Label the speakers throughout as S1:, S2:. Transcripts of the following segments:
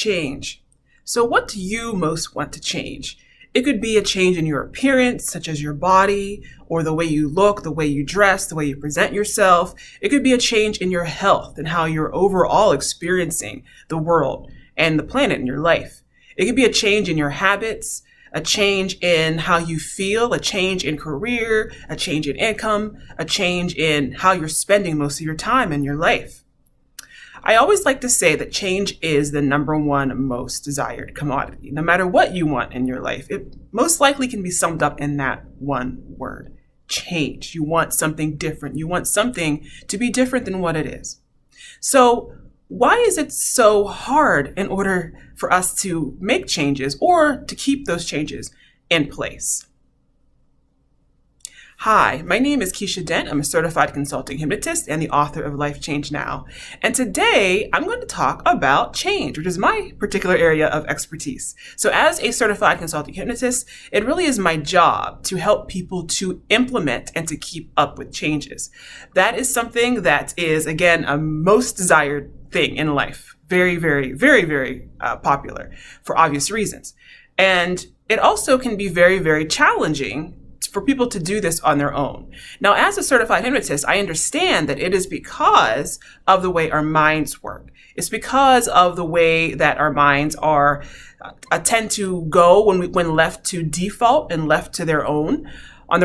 S1: change. So what do you most want to change? It could be a change in your appearance, such as your body, or the way you look, the way you dress, the way you present yourself. It could be a change in your health and how you're overall experiencing the world and the planet in your life. It could be a change in your habits, a change in how you feel, a change in career, a change in income, a change in how you're spending most of your time in your life. I always like to say that change is the number one most desired commodity. No matter what you want in your life, it most likely can be summed up in that one word, change. You want something different. You want something to be different than what it is. So why is it so hard in order for us to make changes or to keep those changes in place? Hi, my name is Keisha Dent. I'm a certified consulting hypnotist and the author of Life Change Now. And today I'm going to talk about change, which is my particular area of expertise. So as a certified consulting hypnotist, it really is my job to help people to implement and to keep up with changes. That is something that is, again, a most desired thing in life. Very, very, very, very popular for obvious reasons. And it also can be very, very challenging for people to do this on their own. Now, as a certified hypnotist, I understand that it is because of the way our minds work. It's because of the way that our minds are tend to go when left to default and left to their own, to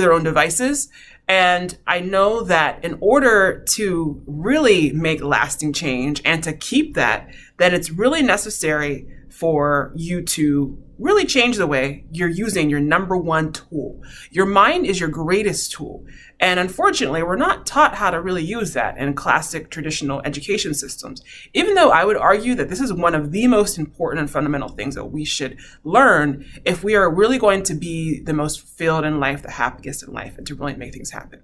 S1: their own devices. And I know that in order to really make lasting change and to keep that, then it's really necessary for you to really change the way you're using your number one tool. Your mind is your greatest tool. And unfortunately, we're not taught how to really use that in classic traditional education systems, even though I would argue that this is one of the most important and fundamental things that we should learn if we are really going to be the most fulfilled in life, the happiest in life, and to really make things happen.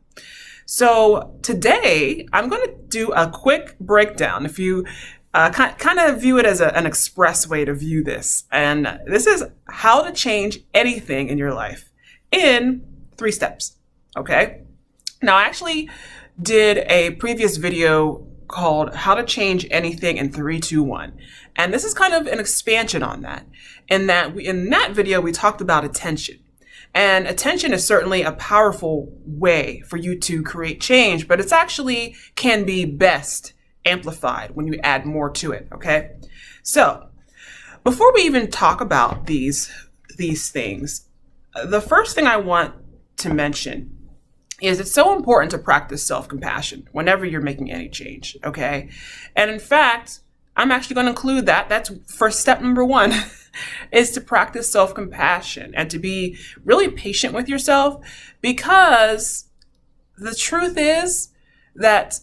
S1: So today, I'm going to do a quick breakdown. If you kind of view it as an express way to view this. And this is how to change anything in your life in 3 steps. Okay. Now, I actually did a previous video called How to Change Anything in 3, 2, 1. And this is kind of an expansion on that. In that video, we talked about attention. And attention is certainly a powerful way for you to create change, but it's actually can be best amplified when you add more to it, okay? So before we even talk about these things, the first thing I want to mention is it's so important to practice self-compassion whenever you're making any change, okay? And in fact, I'm actually going to include that. That's for step number 1 is to practice self-compassion and to be really patient with yourself, because the truth is that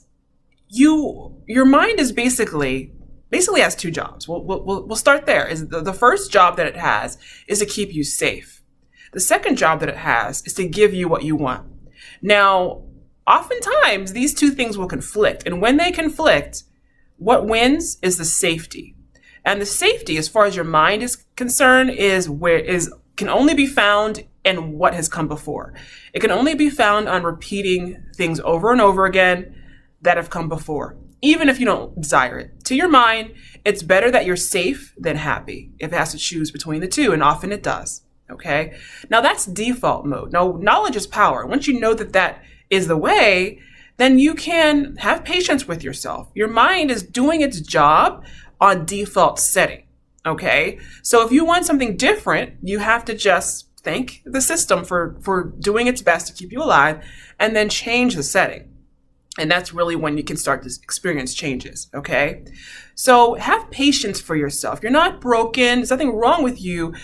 S1: your mind is basically has 2 jobs. We'll start there. Is the first job that it has is to keep you safe. The second job that it has is to give you what you want. Now, oftentimes these 2 things will conflict, and when they conflict, what wins is the safety. And the safety, as far as your mind is concerned, can only be found in what has come before. It can only be found on repeating things over and over again that have come before, even if you don't desire it. To your mind, it's better that you're safe than happy if it has to choose between the 2, and often it does, okay? Now that's default mode. Now, knowledge is power. Once you know that that is the way, then you can have patience with yourself. Your mind is doing its job on default setting, okay? So if you want something different, you have to just thank the system for doing its best to keep you alive, and then change the setting. And that's really when you can start to experience changes, okay? So have patience for yourself. You're not broken. There's nothing wrong with you.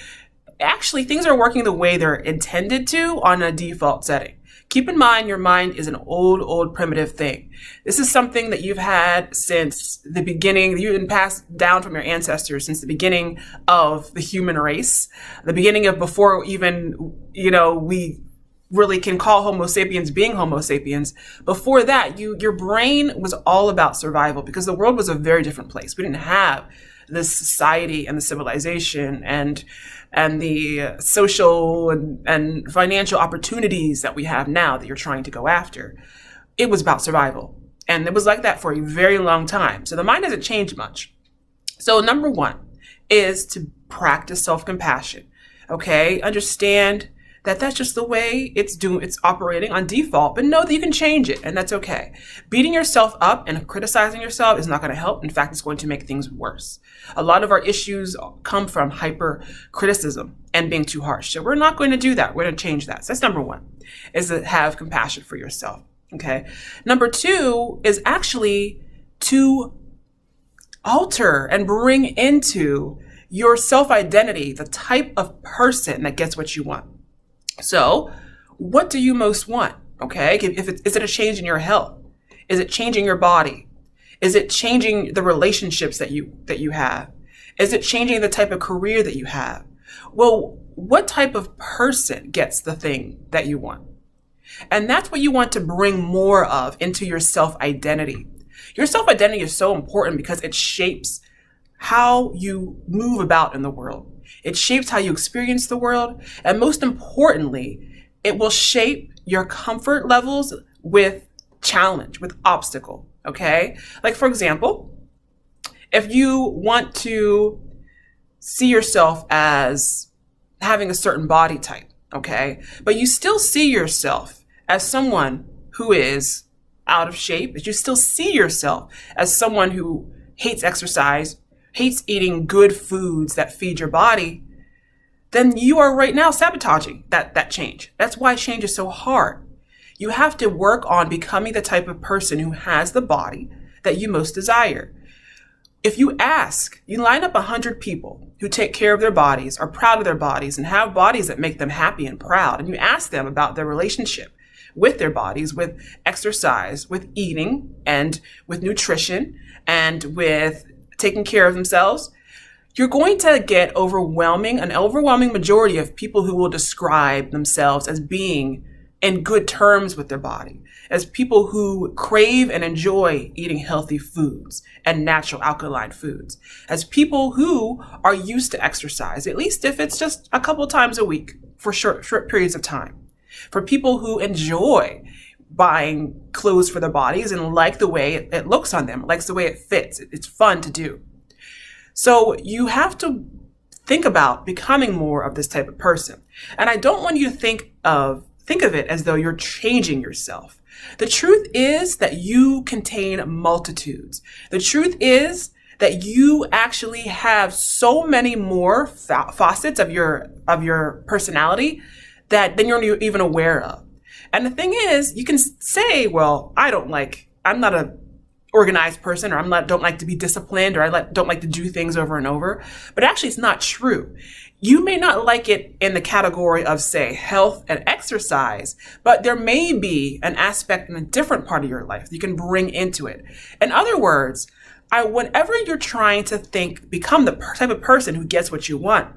S1: Actually, things are working the way they're intended to on a default setting. Keep in mind, your mind is an old primitive thing. This is something that you've had since the beginning. You've been passed down from your ancestors since the beginning of the human race, the beginning of before even, we really can call Homo sapiens being Homo sapiens. Before that, your brain was all about survival, because the world was a very different place. We didn't have the society and the civilization and the social and financial opportunities that we have now that you're trying to go after. It was about survival. And it was like that for a very long time. So the mind hasn't changed much. So number one is to practice self-compassion. Okay, understand that that's just the way it's operating on default, but know that you can change it, and that's okay. Beating yourself up and criticizing yourself is not going to help. In fact, it's going to make things worse. A lot of our issues come from hyper criticism and being too harsh. So we're not going to do that. We're going to change that. So that's number one, is to have compassion for yourself. Okay. Number two is actually to alter and bring into your self-identity the type of person that gets what you want. So what do you most want? Okay. Is it a change in your health? Is it changing your body? Is it changing the relationships that you have? Is it changing the type of career that you have? Well, what type of person gets the thing that you want? And that's what you want to bring more of into your self-identity. Your self-identity is so important because it shapes how you move about in the world. It shapes how you experience the world. And most importantly, it will shape your comfort levels with challenge, with obstacle. Okay? Like, for example, if you want to see yourself as having a certain body type, okay, but you still see yourself as someone who is out of shape, but you still see yourself as someone who hates exercise, hates eating good foods that feed your body, then you are right now sabotaging that change. That's why change is so hard. You have to work on becoming the type of person who has the body that you most desire. If you line up 100 people who take care of their bodies, are proud of their bodies, and have bodies that make them happy and proud, and you ask them about their relationship with their bodies, with exercise, with eating, and with nutrition, and with taking care of themselves, you're going to get an overwhelming majority of people who will describe themselves as being in good terms with their body, as people who crave and enjoy eating healthy foods and natural alkaline foods, as people who are used to exercise, at least if it's just a couple times a week for short periods of time, for people who enjoy buying clothes for their bodies and like the way it looks on them, likes the way it fits. It's fun to do. So you have to think about becoming more of this type of person. And I don't want you to think of it as though you're changing yourself. The truth is that you contain multitudes. The truth is that you actually have so many more facets of your personality than you're even aware of. And the thing is, you can say, well, I'm not a organized person, or don't like to be disciplined, or don't like to do things over and over. But actually, it's not true. You may not like it in the category of, say, health and exercise, but there may be an aspect in a different part of your life that you can bring into it. In other words, whenever you're trying to become the type of person who gets what you want,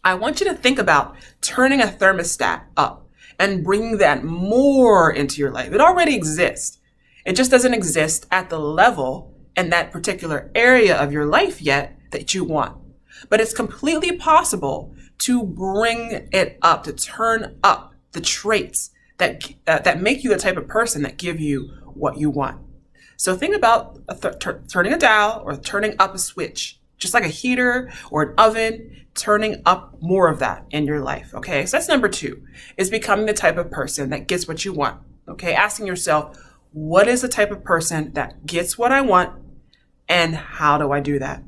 S1: I want you to think about turning a thermostat up and bringing that more into your life. It already exists. It just doesn't exist at the level in that particular area of your life yet that you want. But it's completely possible to bring it up, to turn up the traits that make you the type of person that give you what you want. So think about turning a dial or turning up a switch, just like a heater or an oven, turning up more of that in your life. Okay, so that's number two, is becoming the type of person that gets what you want. Okay, asking yourself, what is the type of person that gets what I want, and how do I do that?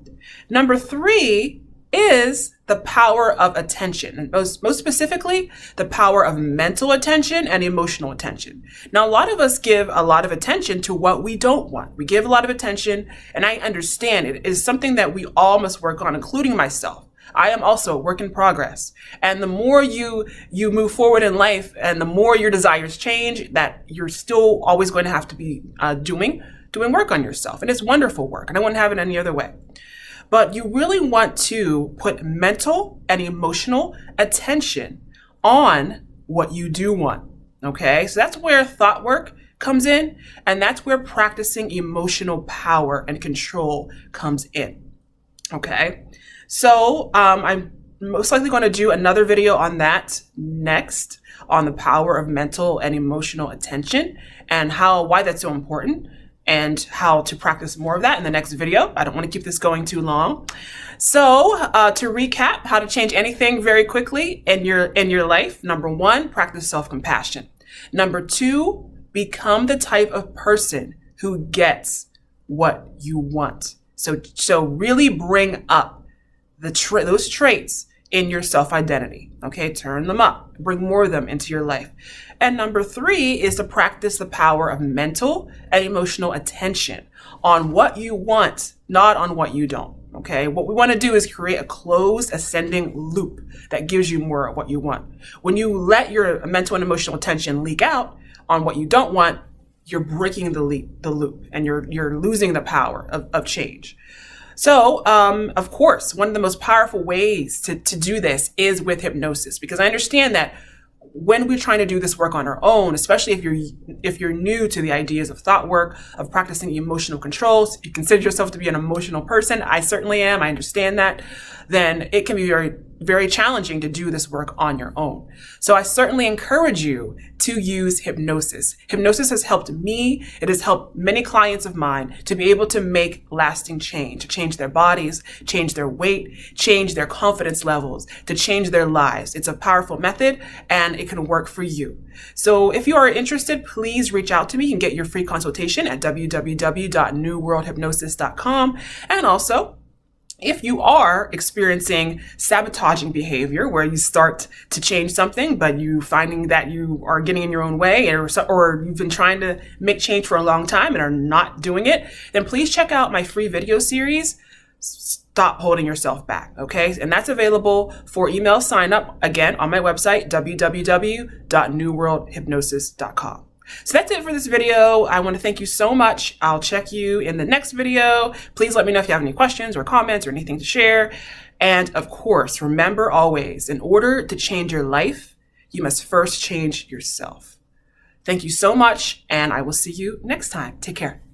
S1: Number three is the power of attention, and most specifically, the power of mental attention and emotional attention. Now, a lot of us give a lot of attention to what we don't want. We give a lot of attention, and I understand it is something that we all must work on, including myself. I am also a work in progress. And the more you move forward in life and the more your desires change, that you're still always going to have to be doing work on yourself. And it's wonderful work, and I wouldn't have it any other way. But you really want to put mental and emotional attention on what you do want. Okay, so that's where thought work comes in, and that's where practicing emotional power and control comes in. Okay, so I'm most likely going to do another video on that next, on the power of mental and emotional attention and why that's so important. and how to practice more of that in the next video. I don't want to keep this going too long. So to recap, how to change anything very quickly in your life. Number 1, practice self-compassion. Number 2, become the type of person who gets what you want. So really bring up those traits in your self-identity. Okay, turn them up, bring more of them into your life. And number 3 is to practice the power of mental and emotional attention on what you want, not on what you don't. Okay, what we want to do is create a closed ascending loop that gives you more of what you want. When you let your mental and emotional attention leak out on what you don't want, you're breaking the loop, and you're losing the power of change. So, of course, one of the most powerful ways to do this is with hypnosis, because I understand that when we're trying to do this work on our own, especially if you're new to the ideas of thought work, of practicing emotional controls, you consider yourself to be an emotional person, I certainly am, I understand that, then it can be very, very challenging to do this work on your own. So I certainly encourage you to use hypnosis. Hypnosis has helped me. It has helped many clients of mine to be able to make lasting change, to change their bodies, change their weight, change their confidence levels, to change their lives. It's a powerful method, and it can work for you. So if you are interested, please reach out to me. You can get your free consultation at www.newworldhypnosis.com. And also, if you are experiencing sabotaging behavior where you start to change something, but you finding that you are getting in your own way, or you've been trying to make change for a long time and are not doing it, then please check out my free video series, Stop Holding Yourself Back, okay? And that's available for email sign up, again, on my website, www.newworldhypnosis.com. So that's it for this video. I want to thank you so much. I'll check you in the next video. Please let me know if you have any questions or comments or anything to share. And of course, remember always, in order to change your life, you must first change yourself. Thank you so much, and I will see you next time. Take care.